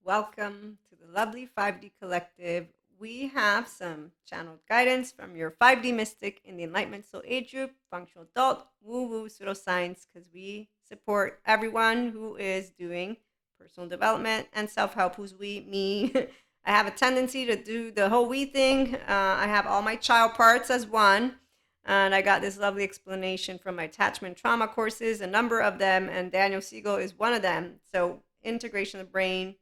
Welcome to the lovely 5D Collective. We have some channeled guidance from your 5D mystic in the Enlightenment Soul Age group, functional adult, woo-woo, pseudoscience, because we support everyone who is doing personal development and self-help. Who's we? Me. I have a tendency to do the whole we thing. I have all my child parts as one. And I got this lovely explanation from my attachment trauma courses, a number of them, and Daniel Siegel is one of them. So integration of the brain.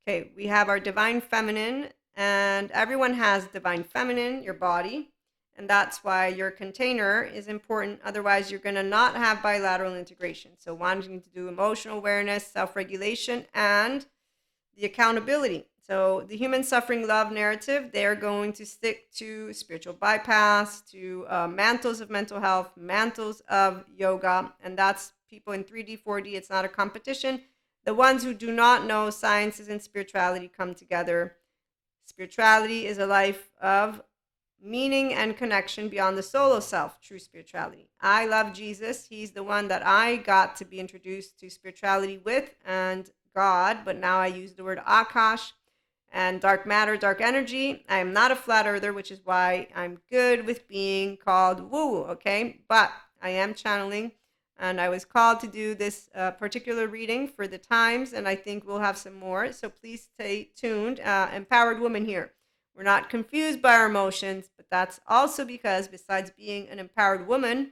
Okay, we have our divine feminine, and everyone has divine feminine, your body, and that's why your container is important. Otherwise, you're going to not have bilateral integration. So wanting to do emotional awareness, self-regulation, and the accountability. So the human suffering love narrative, they're going to stick to spiritual bypass, to mantles of mental health, mantles of yoga, and that's people in 3D, 4D. It's not a competition. The ones who do not know sciences and spirituality come together. Spirituality is a life of meaning and connection beyond the solo self, true spirituality. I love Jesus. He's the one that I got to be introduced to spirituality with and God, but now I use the word Akash and dark matter, dark energy. I am not a flat earther, which is why I'm good with being called woo, okay? But I am channeling, and I was called to do this particular reading for the times, and I think we'll have some more. So please stay tuned. Empowered woman here. We're not confused by our emotions, but that's also because besides being an empowered woman,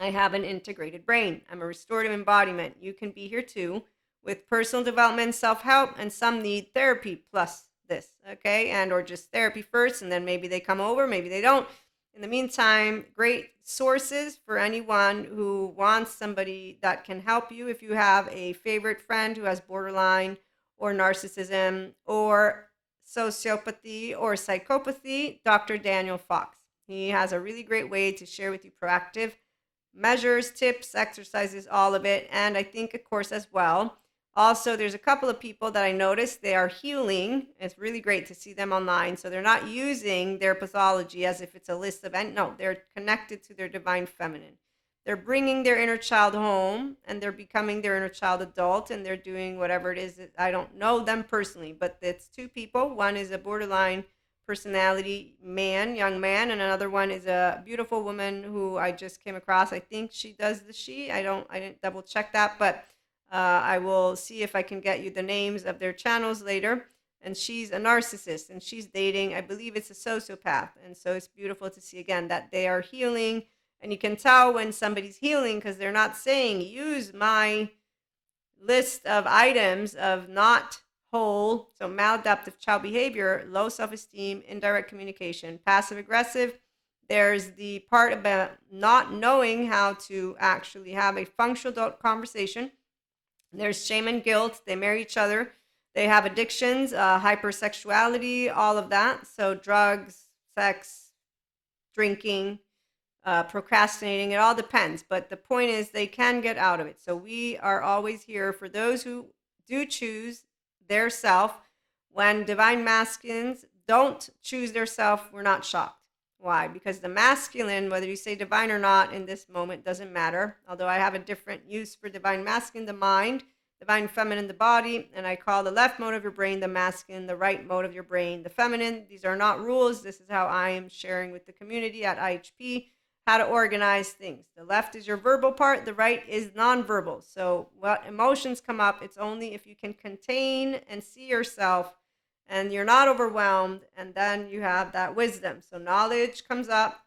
I have an integrated brain. I'm a restorative embodiment. You can be here too with personal development, self-help, and some need therapy plus this, okay? And or just therapy first, and then maybe they come over, maybe they don't. In the meantime, great sources for anyone who wants somebody that can help you. If you have a favorite friend who has borderline or narcissism or sociopathy or psychopathy, Dr. Daniel Fox. He has a really great way to share with you proactive measures, tips, exercises, all of it. And I think a course as well. Also, there's a couple of people that I noticed they are healing. It's really great to see them online. So they're not using their pathology as if it's a list of, no, they're connected to their divine feminine. They're bringing their inner child home and they're becoming their inner child adult and they're doing whatever it is. I don't know them personally, but it's two people. One is a borderline personality man, young man, and another one is a beautiful woman who I just came across. I think she does the she. I didn't double check that, but I will see if I can get you the names of their channels later. And she's a narcissist and she's dating, I believe it's a sociopath. And so it's beautiful to see again that they are healing. And you can tell when somebody's healing because they're not saying, use my list of items of not whole, so maladaptive child behavior, low self-esteem, indirect communication, passive aggressive. There's the part about not knowing how to actually have a functional adult conversation. There's shame and guilt. They marry each other. They have addictions, hypersexuality, all of that. So drugs, sex, drinking, procrastinating, it all depends. But the point is they can get out of it. So we are always here for those who do choose their self. When divine masculines don't choose their self, we're not shocked. Why? Because the masculine, whether you say divine or not in this moment, doesn't matter. Although I have a different use for divine masculine, the mind, divine feminine, the body, and I call the left mode of your brain the masculine, the right mode of your brain the feminine. These are not rules. This is how I am sharing with the community at IHP how to organize things. The left is your verbal part, the right is nonverbal. So what emotions come up, it's only if you can contain and see yourself and you're not overwhelmed, and then you have that wisdom. So knowledge comes up,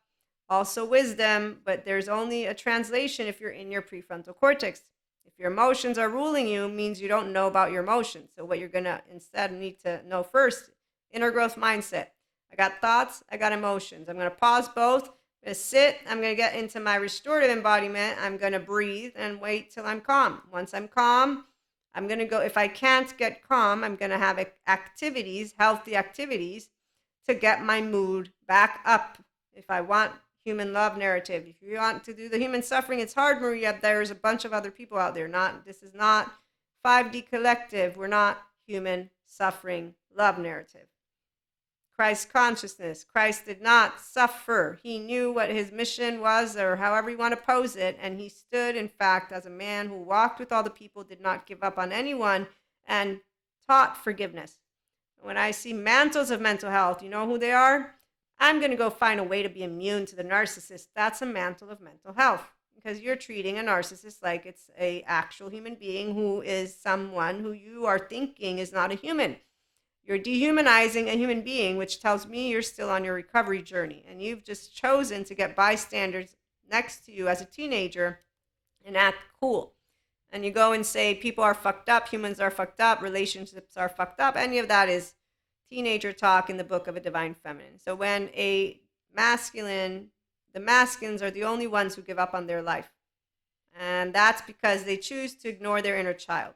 also wisdom, but there's only a translation if you're in your prefrontal cortex. If your emotions are ruling you, means you don't know about your emotions. So what you're gonna instead need to know first, inner growth mindset. I got thoughts, I got emotions. I'm gonna pause both. I'm gonna sit, I'm gonna get into my restorative embodiment. I'm gonna breathe and wait till I'm calm. Once I'm calm, I'm going to go, if I can't get calm, I'm going to have activities, healthy activities to get my mood back up. If I want human love narrative, if you want to do the human suffering, it's hard, Maria. There's a bunch of other people out there. This is not 5D collective. We're not human suffering love narrative. Christ consciousness. Christ did not suffer. He knew what his mission was, or however you want to pose it, and he stood, in fact, as a man who walked with all the people, did not give up on anyone, and taught forgiveness. When I see mantles of mental health, you know who they are? I'm going to go find a way to be immune to the narcissist. That's a mantle of mental health because you're treating a narcissist like it's a actual human being who is someone who you are thinking is not a human. You're dehumanizing a human being, which tells me you're still on your recovery journey and you've just chosen to get bystanders next to you as a teenager and act cool. And you go and say people are fucked up, humans are fucked up, relationships are fucked up. Any of that is teenager talk in the book of a divine feminine. So when a masculine, the masculines are the only ones who give up on their life. And that's because they choose to ignore their inner child.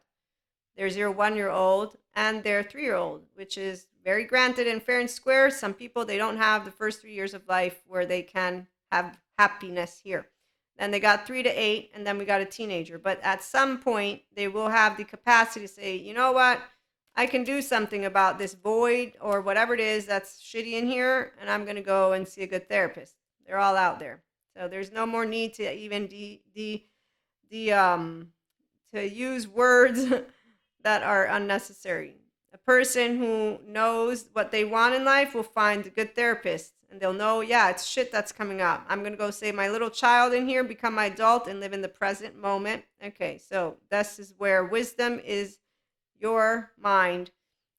There's your 1-year-old and their 3-year-old, which is very granted and fair and square. Some people, they don't have the first 3 years of life where they can have happiness here. Then they got 3 to 8, and then we got a teenager. But at some point, they will have the capacity to say, you know what? I can do something about this void or whatever it is that's shitty in here, and I'm going to go and see a good therapist. They're all out there. So there's no more need to even to use words that are unnecessary. A person who knows what they want in life will find a good therapist and they'll know, yeah, it's shit that's coming up. I'm going to go save my little child in here, become my adult, and live in the present moment. Okay, so this is where wisdom is your mind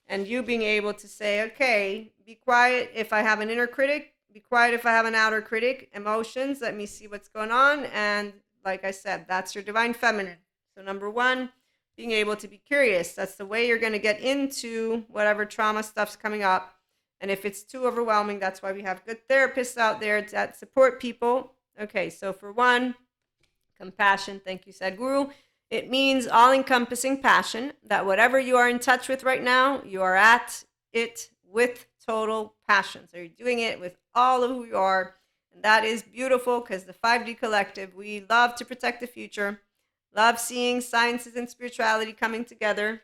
and you being able to say, okay, be quiet if I have an inner critic, be quiet if I have an outer critic, emotions, let me see what's going on. And like I said, that's your divine feminine. So number one, being able to be curious. That's the way you're going to get into whatever trauma stuff's coming up. And if it's too overwhelming, that's why we have good therapists out there that support people. Okay, so for one, compassion. Thank you, Sadhguru. It means all-encompassing passion, that whatever you are in touch with right now, you are at it with total passion. So you're doing it with all of who you are. And that is beautiful because the 5D Collective, we love to protect the future. Love seeing sciences and spirituality coming together.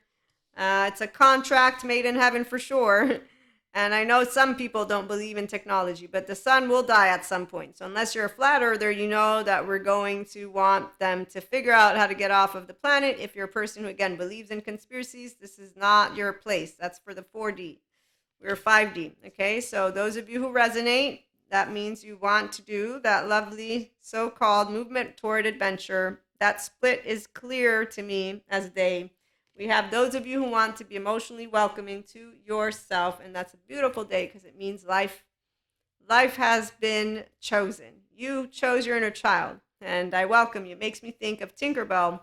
It's a contract made in heaven for sure. And I know some people don't believe in technology, but the sun will die at some point. So unless you're a flat earther, you know that we're going to want them to figure out how to get off of the planet. If you're a person who, again, believes in conspiracies, this is not your place. That's for the 4D. We're 5D, okay? So those of you who resonate, that means you want to do that lovely so-called movement toward adventure. That split is clear to me as day. We have those of you who want to be emotionally welcoming to yourself, and that's a beautiful day because it means life has been chosen. You chose your inner child, and I welcome you. It makes me think of Tinkerbell,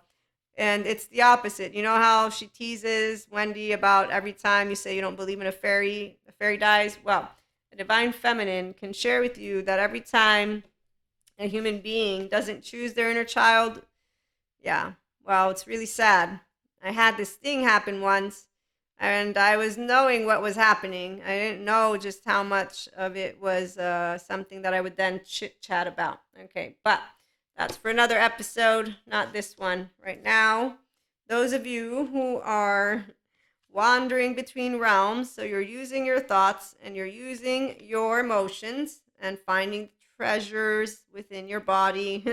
and it's the opposite. You know how she teases Wendy about every time you say you don't believe in a fairy dies? Well, a divine feminine can share with you that every time a human being doesn't choose their inner child, yeah, well, it's really sad. I had this thing happen once, and I was knowing what was happening. I didn't know just how much of it was something that I would then chit chat about. Okay, but that's for another episode, not this one. Right now, those of you who are wandering between realms, so you're using your thoughts and you're using your emotions and finding treasures within your body.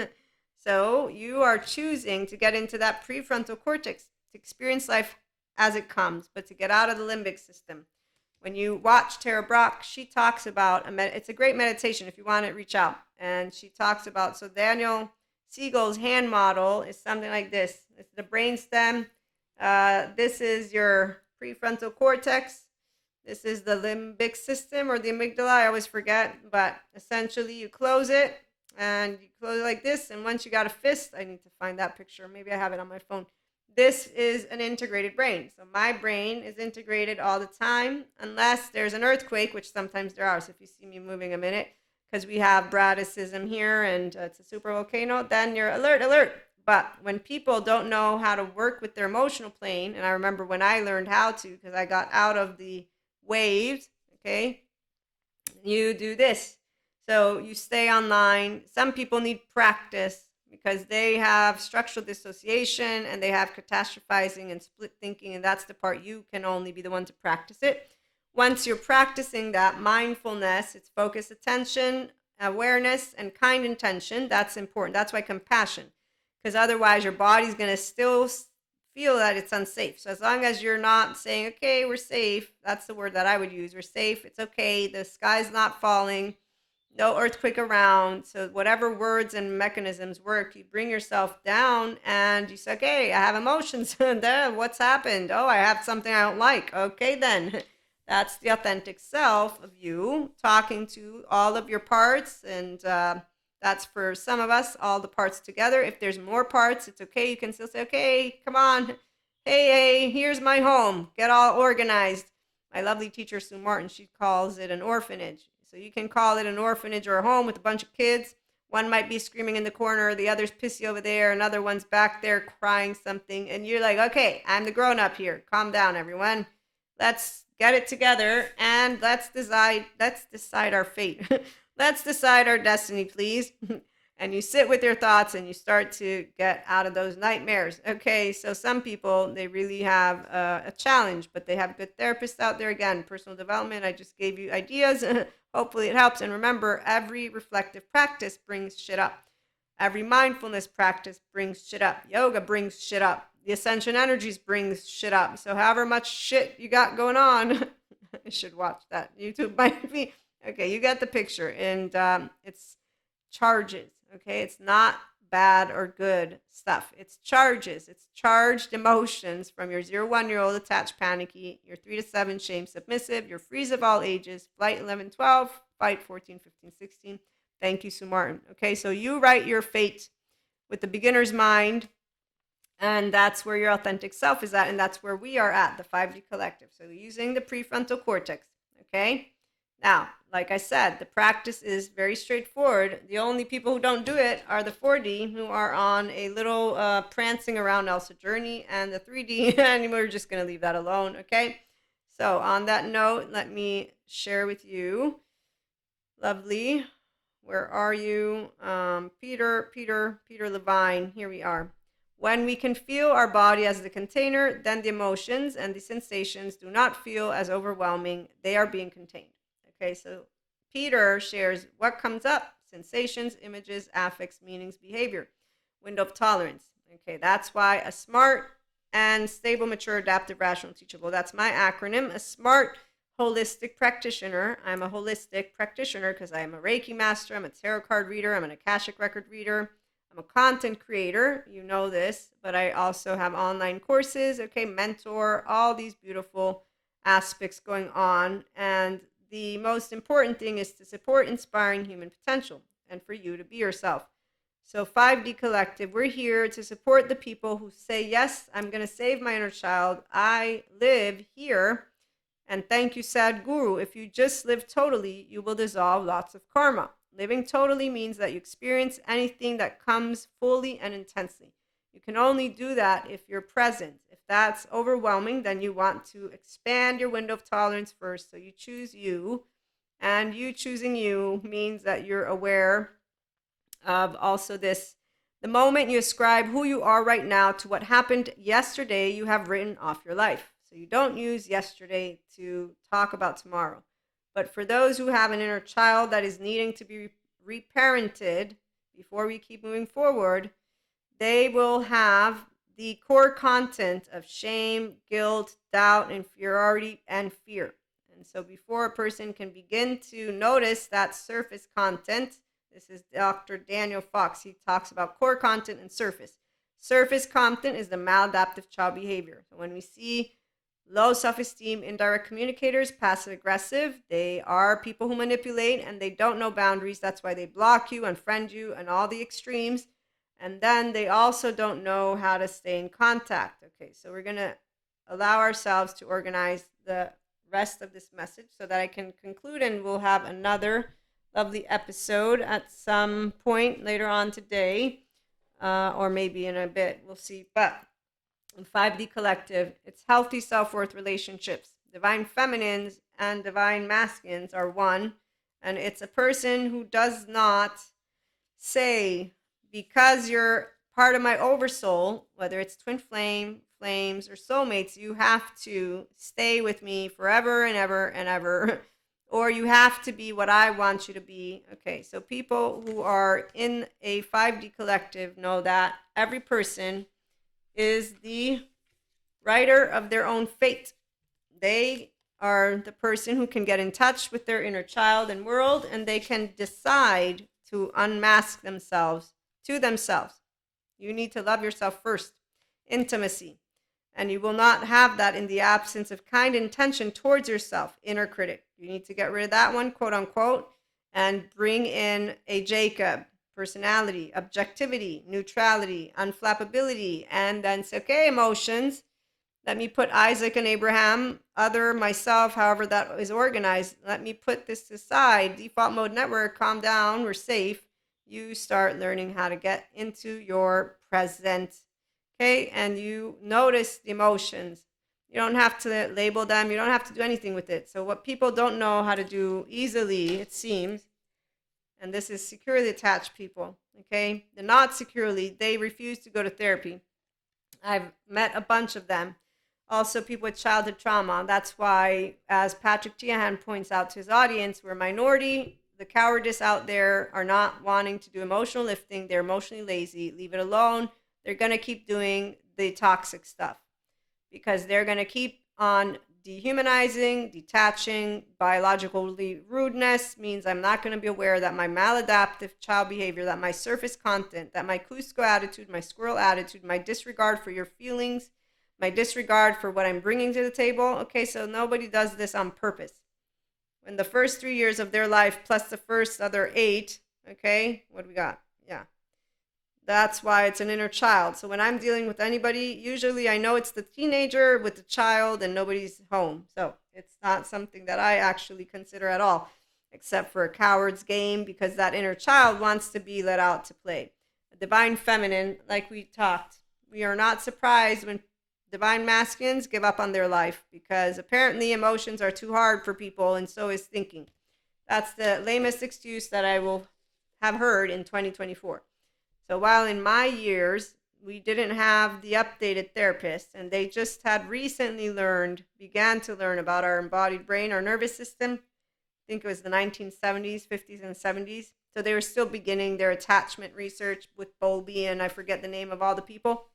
So you are choosing to get into that prefrontal cortex to experience life as it comes, but to get out of the limbic system. When you watch Tara Brach, she talks about, it's a great meditation. If you want it, reach out. And she talks about, so Daniel Siegel's hand model is something like this. It's the brainstem. This is your prefrontal cortex. This is the limbic system or the amygdala. I always forget, but essentially you close it and you close it like this. And once you got a fist, I need to find that picture. Maybe I have it on my phone. This is an integrated brain. So my brain is integrated all the time, unless there's an earthquake, which sometimes there are. So if you see me moving a minute, because we have Bradicism here and it's a super volcano, then you're alert. But when people don't know how to work with their emotional plane, and I remember when I learned how to, because I got out of the waves, okay, you do this. So you stay online. Some people need practice because they have structural dissociation and they have catastrophizing and split thinking, and that's the part you can only be the one to practice it. Once you're practicing that mindfulness, it's focused attention, awareness, and kind intention. That's important. That's why compassion, because otherwise your body's going to still feel that it's unsafe. So as long as you're not saying, okay, we're safe, that's the word that I would use. We're safe. It's okay. The sky's not falling. No earthquake around. So whatever words and mechanisms work, you bring yourself down and you say, okay, I have emotions. What's happened? Oh, I have something I don't like. Okay, then. That's the authentic self of you talking to all of your parts. And that's for some of us, all the parts together. If there's more parts, it's okay. You can still say, okay, come on. Hey, here's my home. Get all organized. My lovely teacher, Sue Martin, she calls it an orphanage. So you can call it an orphanage or a home with a bunch of kids. One might be screaming in the corner, the other's pissy over there, another one's back there crying something. And you're like, okay, I'm the grown up here. Calm down, everyone. Let's get it together and let's decide our fate. Let's decide our destiny, please. And you sit with your thoughts and you start to get out of those nightmares. Okay, so some people, they really have a challenge, but they have good therapists out there. Again, personal development, I just gave you ideas. Hopefully it helps. And remember, every reflective practice brings shit up. Every mindfulness practice brings shit up. Yoga brings shit up. The ascension energies brings shit up. So however much shit you got going on, I should watch that. YouTube might be, okay, you get the picture. And it's charges, okay? It's not bad or good stuff. It's charges. It's charged emotions from your 0-1-year-old attached panicky, your 3 to 7 shame submissive, your freeze of all ages, flight 11, 12, fight 14, 15, 16. Thank you, Sue Martin. Okay, so you write your fate with the beginner's mind, and that's where your authentic self is at, and that's where we are at, the 5D collective. So using the prefrontal cortex, okay? Now, like I said, the practice is very straightforward. The only people who don't do it are the 4D, who are on a little prancing around Elsa journey, and the 3D, and we're just going to leave that alone, okay? So on that note, let me share with you, lovely, where are you? Peter Levine, here we are. When we can feel our body as the container, then the emotions and the sensations do not feel as overwhelming. They are being contained. Okay, so Peter shares what comes up: sensations, images, affects, meanings, behavior, window of tolerance. Okay, that's why a smart and stable, mature, adaptive, rational, teachable. That's my acronym. A smart holistic practitioner. I'm a holistic practitioner because I am a Reiki master. I'm a tarot card reader. I'm an Akashic record reader. I'm a content creator. You know this, but I also have online courses. Okay, mentor, all these beautiful aspects going on. And the most important thing is to support inspiring human potential and for you to be yourself. So 5D Collective, we're here to support the people who say, yes, I'm going to save my inner child. I live here. And thank you, Sadhguru. If you just live totally, you will dissolve lots of karma. Living totally means that you experience anything that comes fully and intensely. You can only do that if you're present. If that's overwhelming, then you want to expand your window of tolerance first. So you choose you. And you choosing you means that you're aware of also this. The moment you ascribe who you are right now to what happened yesterday, you have written off your life. So you don't use yesterday to talk about tomorrow. But for those who have an inner child that is needing to be reparented before we keep moving forward, they will have the core content of shame, guilt, doubt, inferiority, and fear. And so before a person can begin to notice that surface content, this is Dr. Daniel Fox. He talks about core content and surface. Surface content is the maladaptive child behavior. So when we see low self-esteem, indirect communicators, passive aggressive, they are people who manipulate and they don't know boundaries. That's why they block you, unfriend you, and all the extremes. And then they also don't know how to stay in contact. Okay, so we're going to allow ourselves to organize the rest of this message so that I can conclude, and we'll have another lovely episode at some point later on today, or maybe in a bit. We'll see. But in 5D Collective, it's healthy self-worth relationships. Divine feminines and divine masculines are one, and it's a person who does not say, because you're part of my oversoul, whether it's twin flame, flames, or soulmates, you have to stay with me forever and ever and ever, or you have to be what I want you to be. Okay, so people who are in a 5D collective know that every person is the writer of their own fate. They are the person who can get in touch with their inner child and world, and they can decide to unmask themselves to themselves. You need to love yourself first. Intimacy. And you will not have that in the absence of kind intention towards yourself, inner critic. You need to get rid of that one, quote unquote, and bring in a Jacob, personality, objectivity, neutrality, unflappability, and then say, okay, emotions. Let me put Isaac and Abraham, other, myself, however that is organized. Let me put this aside. Default mode network, calm down, we're safe. You start learning how to get into your present. Okay, and you notice the emotions. You don't have to label them. You don't have to do anything with it. So what people don't know how to do easily, it seems, and this is securely attached people, okay? The not securely, they refuse to go to therapy. I've met a bunch of them. Also, people with childhood trauma. That's why, as Patrick Tiahan points out to his audience, we're a minority. The cowardice out there are not wanting to do emotional lifting. They're emotionally lazy. Leave it alone. They're going to keep doing the toxic stuff because they're going to keep on dehumanizing, detaching. Biologically rudeness means I'm not going to be aware that my maladaptive child behavior, that my surface content, that my Cusco attitude, my squirrel attitude, my disregard for your feelings, my disregard for what I'm bringing to the table. Okay, so nobody does this on purpose. When the first 3 years of their life plus the first other 8, okay, what do we got? Yeah. That's why it's an inner child. So when I'm dealing with anybody, usually I know it's the teenager with the child and nobody's home. So it's not something that I actually consider at all, except for a coward's game, because that inner child wants to be let out to play. A divine feminine, like we talked, we are not surprised when divine masculines give up on their life because apparently emotions are too hard for people, and so is thinking. That's the lamest excuse that I will have heard in 2024. So while in my years, we didn't have the updated therapists, and they just had recently began to learn about our embodied brain, our nervous system. I think it was the 1970s, 50s, and 70s. So they were still beginning their attachment research with Bowlby, and I forget the name of all the people.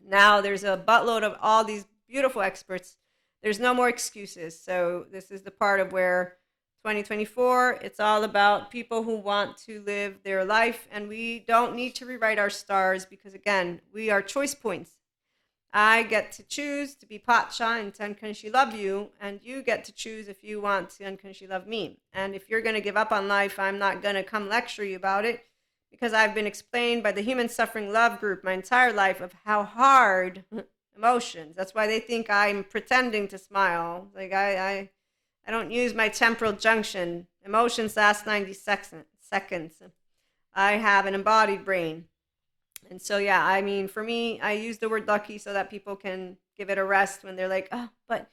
Now there's a buttload of all these beautiful experts. There's no more excuses. So this is the part of where 2024, it's all about people who want to live their life, and we don't need to rewrite our stars because, again, we are choice points. I get to choose to be Pacha and to unconditionally love you, and you get to choose if you want to unconditionally love me. And if you're going to give up on life, I'm not going to come lecture you about it because I've been explained by the Human Suffering Love Group my entire life of how hard emotions. That's why they think I'm pretending to smile. Like I don't use my temporal junction. Emotions last 90 seconds. I have an embodied brain. And so, yeah, I mean, for me, I use the word lucky so that people can give it a rest when they're like, oh, but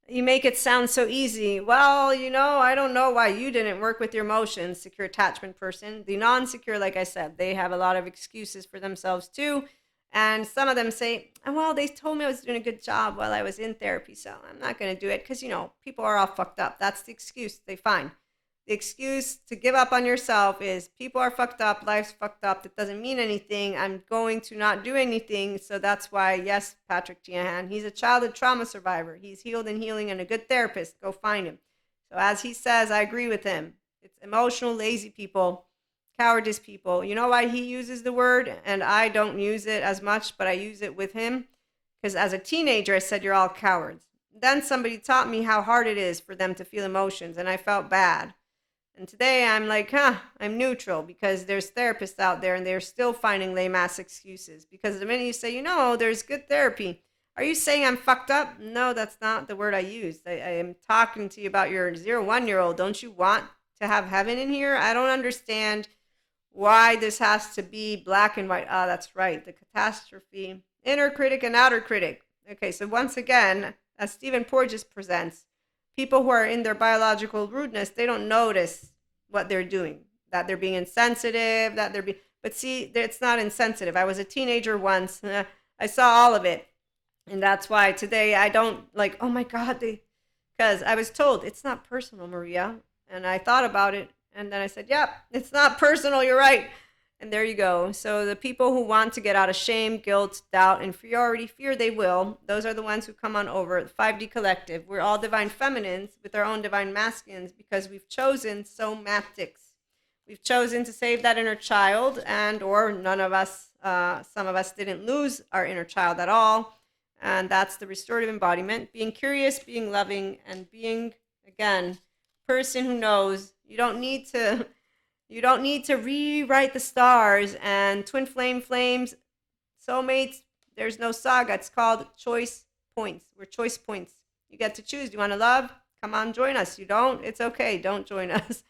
you make it sound so easy. Well, I don't know why you didn't work with your emotions, secure attachment person. The non-secure, like I said, they have a lot of excuses for themselves too. And some of them say, well, they told me I was doing a good job while I was in therapy, so I'm not going to do it because, people are all fucked up. That's the excuse they find. The excuse to give up on yourself is people are fucked up, life's fucked up, it doesn't mean anything, I'm going to not do anything. So that's why, yes, Patrick Tiahan, he's a childhood trauma survivor. He's healed and healing and a good therapist. Go find him. So as he says, I agree with him. It's emotional, lazy people, cowardice people. You know why he uses the word and I don't use it as much, but I use it with him? Because as a teenager, I said, you're all cowards. Then somebody taught me how hard it is for them to feel emotions, and I felt bad. And today I'm like, I'm neutral because there's therapists out there and they're still finding lame ass excuses. Because the minute you say, there's good therapy, are you saying I'm fucked up? No, that's not the word I used. I am talking to you about your 1-year-old. Don't you want to have heaven in here? I don't understand why this has to be black and white. That's right. The catastrophe, inner critic and outer critic. Okay, so once again, as Stephen Porges presents, people who are in their biological rudeness, they don't notice what they're doing, that they're being insensitive, but see, it's not insensitive. I was a teenager once. I saw all of it. And that's why today I don't like, oh my God, because I was told it's not personal, Maria. And I thought about it. And then I said, yep, it's not personal. You're right. And there you go. So the people who want to get out of shame, guilt, doubt, inferiority, fear, they will. Those are the ones who come on over. The 5D collective. We're all divine feminines with our own divine masculines because we've chosen somatics. We've chosen to save that inner child, and or none of us, some of us didn't lose our inner child at all. And that's the restorative embodiment. Being curious, being loving, and being, again, person who knows you don't need to rewrite the stars and twin flames, soulmates. There's no saga. It's called choice points. We're choice points. You get to choose. Do you want to love? Come on, join us. You don't? It's okay. Don't join us.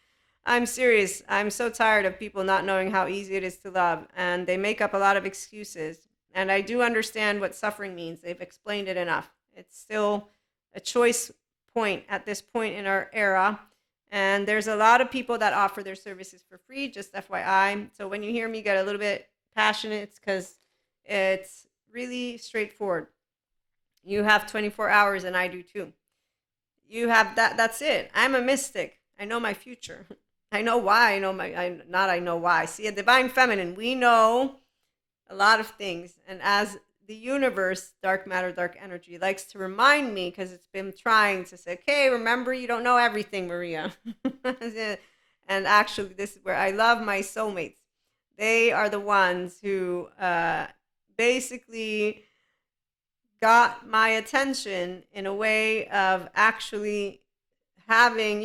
I'm serious. I'm so tired of people not knowing how easy it is to love, and they make up a lot of excuses. And I do understand what suffering means. They've explained it enough. It's still a choice point at this point in our era. And there's a lot of people that offer their services for free, just FYI. So when you hear me get a little bit passionate, it's because it's really straightforward. You have 24 hours and I do too. You have that. That's it. I'm a mystic. I know my future. I know why. I know why. See, a divine feminine, we know a lot of things. And as the universe, dark matter, dark energy, likes to remind me, because it's been trying to say, okay, remember, you don't know everything, Maria. And actually, this is where I love my soulmates. They are the ones who basically got my attention in a way of actually having,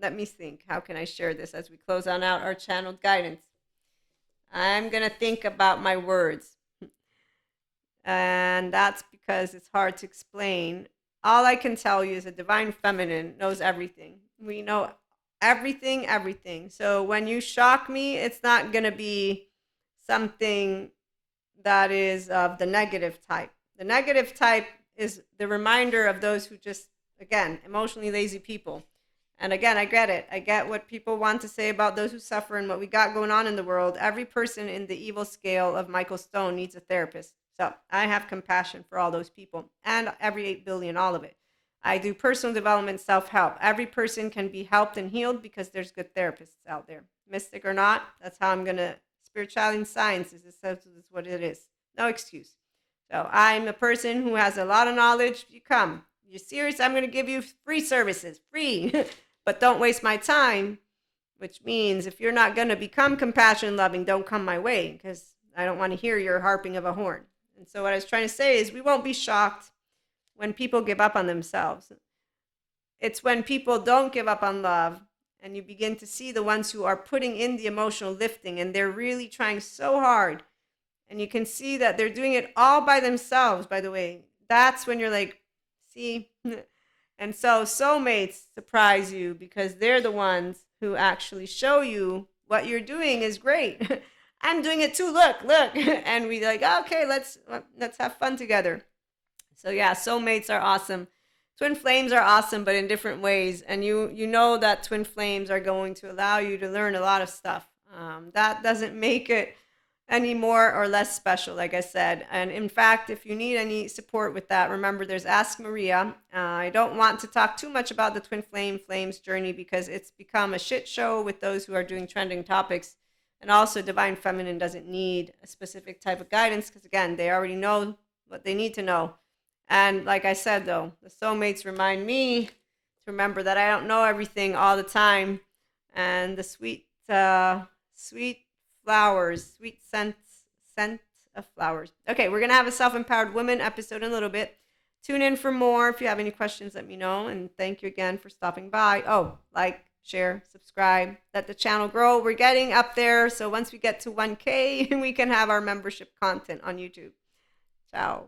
let me think, how can I share this as we close on out our channeled guidance? I'm going to think about my words. And that's because it's hard to explain. All I can tell you is a divine feminine knows everything. We know everything. So when you shock me, it's not going to be something that is of the negative type. The negative type is the reminder of those who just, again, emotionally lazy people. And again, I get it. I get what people want to say about those who suffer and what we got going on in the world. Every person in the evil scale of Michael Stone needs a therapist. So I have compassion for all those people and every 8 billion, all of it. I do personal development, self-help. Every person can be helped and healed because there's good therapists out there. Mystic or not, that's how I'm going to, spirituality and science is what it is. No excuse. So I'm a person who has a lot of knowledge. You come. You're serious? I'm going to give you free services. Free. But don't waste my time, which means if you're not going to become compassion loving, don't come my way because I don't want to hear your harping of a horn. And so what I was trying to say is we won't be shocked when people give up on themselves. It's when people don't give up on love and you begin to see the ones who are putting in the emotional lifting and they're really trying so hard. And you can see that they're doing it all by themselves, by the way. That's when you're like, see? And so soulmates surprise you because they're the ones who actually show you what you're doing is great. I'm doing it too. Look. And we like, okay, let's have fun together. So yeah, soulmates are awesome. Twin flames are awesome, but in different ways. And you know that twin flames are going to allow you to learn a lot of stuff. That doesn't make it any more or less special, like I said. And in fact, if you need any support with that, remember there's Ask Maria. I don't want to talk too much about the twin flames journey because it's become a shit show with those who are doing trending topics. And also Divine Feminine doesn't need a specific type of guidance because again, they already know what they need to know. And like I said, though, the soulmates remind me to remember that I don't know everything all the time. And the sweet flowers, sweet scent of flowers. Okay, we're going to have a Self-Empowered Women episode in a little bit. Tune in for more. If you have any questions, let me know. And thank you again for stopping by. Oh, like, share, subscribe, let the channel grow. We're getting up there. So once we get to 1K, we can have our membership content on YouTube. Ciao.